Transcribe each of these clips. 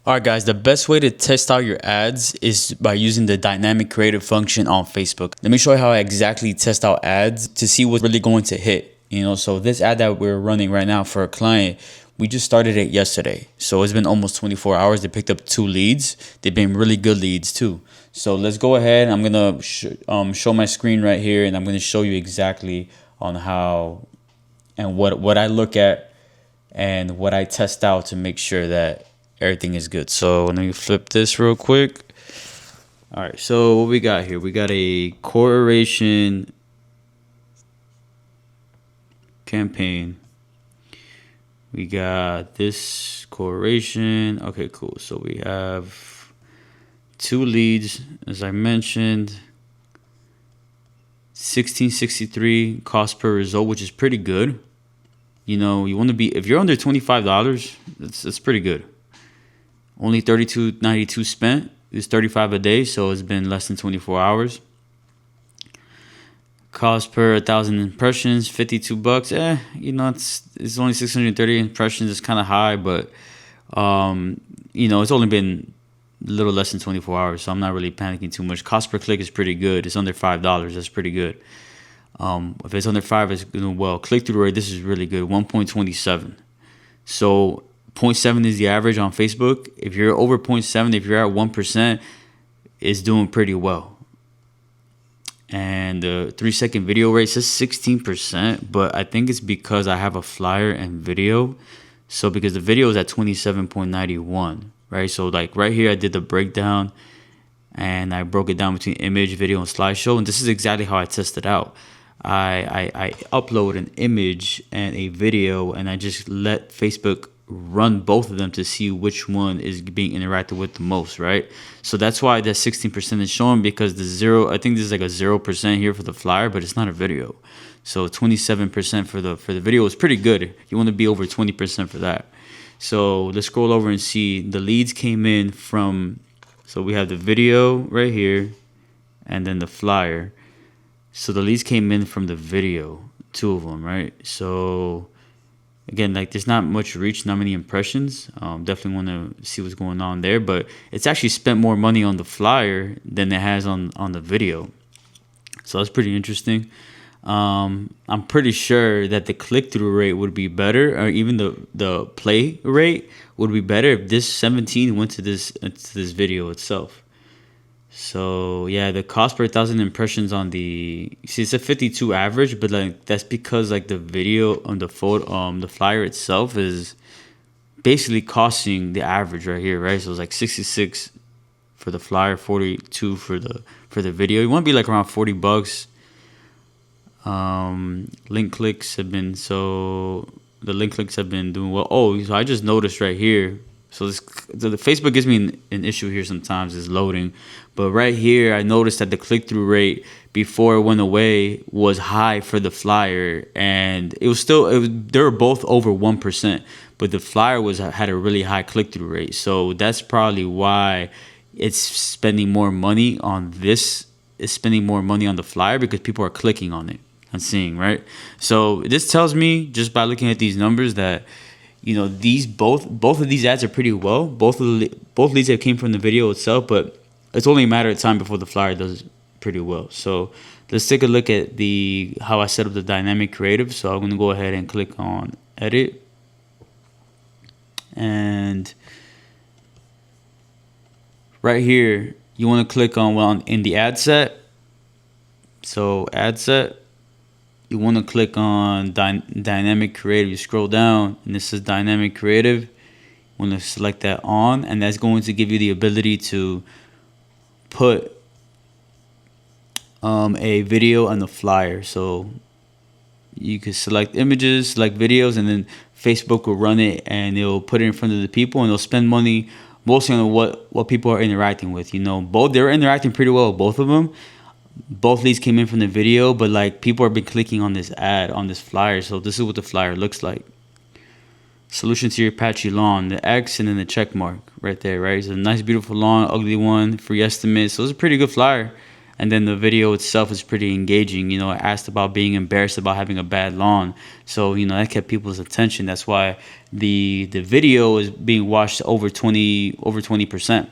Alright guys, the best way to test out your ads is by using the dynamic creative function on Facebook. Let me show you how I exactly test out ads to see what's really going to hit. So this ad that we're running right now for a client, we just started it yesterday. So it's been almost 24 hours. They picked up 2 leads. They've been really good leads too. So let's go ahead. I'm going to show my screen right here, and I'm going to show you exactly on how and what I look at and what I test out to make sure that everything is good. So let me flip this real quick. All right, so what we got here? We got a correlation campaign. We got this correlation. Okay, cool. So we have 2 leads, as I mentioned. 1663 cost per result, which is pretty good. You want to be, if you're under $25, that's pretty good. Only $32.92 spent. It's $35 a day, so it's been less than 24 hours. Cost per 1,000 impressions, $52. It's only 630 impressions. It's kind of high, but it's only been a little less than 24 hours, so I'm not really panicking too much. Cost per click is pretty good. It's under $5. That's pretty good. If it's under 5, it's doing well. Click-through rate, this is really good, 1.27. So 0.7 is the average on Facebook. If you're over 0.7, if you're at 1%, it's doing pretty well. And the 3-second video rate says 16%, but I think it's because I have a flyer and video. So because the video is at 27.91, right? So like right here, I did the breakdown and I broke it down between image, video, and slideshow. And this is exactly how I tested out. I upload an image and a video, and I just let Facebook run both of them to see which one is being interacted with the most, right? So that's why that 16% is showing, because I think there's like a 0% here for the flyer, but it's not a video. So 27% for the video is pretty good. You want to be over 20% for that. So let's scroll over and see the leads came in from, so we have the video right here and then the flyer. So the leads came in from the video, 2 of them, right? So again, like there's not much reach, not many impressions. Definitely want to see what's going on there, but it's actually spent more money on the flyer than it has on the video. So that's pretty interesting. I'm pretty sure that the click-through rate would be better, or even the play rate would be better if this 17 went to this video itself. So yeah, the cost per 1,000 impressions on it's a 52 average, but like that's because like the video on the photo, the flyer itself is basically costing the average right here, right? So it's like 66 for the flyer, 42 for the video. You want to be like around $40. Link clicks have been the link clicks have been doing well. Oh, so I just noticed right here. So the Facebook gives me an issue here sometimes, is loading. But right here, I noticed that the click-through rate before it went away was high for the flyer. And they were both over 1%. But the flyer had a really high click-through rate. So that's probably why it's spending more money on this. It's spending more money on the flyer because people are clicking on it and seeing, right? So this tells me, just by looking at these numbers, that these both of these ads are pretty well. Both leads that came from the video itself, but it's only a matter of time before the flyer does pretty well. So let's take a look at how I set up the dynamic creative. So I'm going to go ahead and click on edit, and right here you want to click on in the ad set. So ad set, you want to click on dynamic creative. You scroll down and this is dynamic creative. You want to select that on, and that's going to give you the ability to put a video on the flyer. So you can select images, select videos, and then Facebook will run it and it'll put it in front of the people, and they'll spend money mostly on what people are interacting with. They're interacting pretty well, both of them. Both leads came in from the video, but like people have been clicking on this ad, on this flyer. So this is what the flyer looks like. Solution to your patchy lawn, the X and then the check mark right there, right? It's a nice, beautiful lawn, ugly one, free estimate. So it's a pretty good flyer. And then the video itself is pretty engaging. You know, it asked about being embarrassed about having a bad lawn. So, you know, that kept people's attention. That's why the video is being watched over 20%.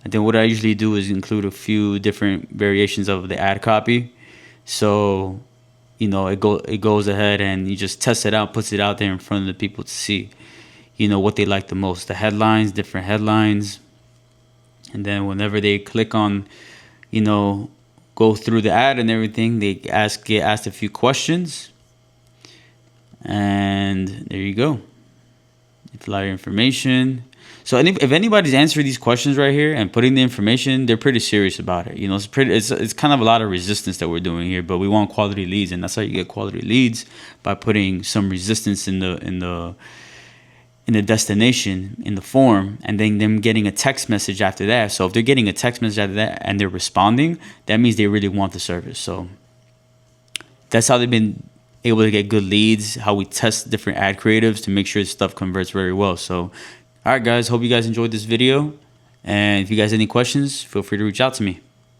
And then what I usually do is include a few different variations of the ad copy. So, you know, it goes ahead and you just test it out, puts it out there in front of the people to see, you know, what they like the most. The headlines, different headlines. And then whenever they click on, you know, go through the ad and everything, they get asked a few questions. And there you go. Flyer information. So if anybody's answering these questions right here and putting the information, they're pretty serious about it. You know, it's kind of a lot of resistance that we're doing here, but we want quality leads, and that's how you get quality leads, by putting some resistance in the destination, in the form, and then them getting a text message after that. So if they're getting a text message after that and they're responding, that means they really want the service. So that's how they've been able to get good leads, how we test different ad creatives to make sure stuff converts very well. So, all right, guys, hope you guys enjoyed this video. And if you guys have any questions, feel free to reach out to me.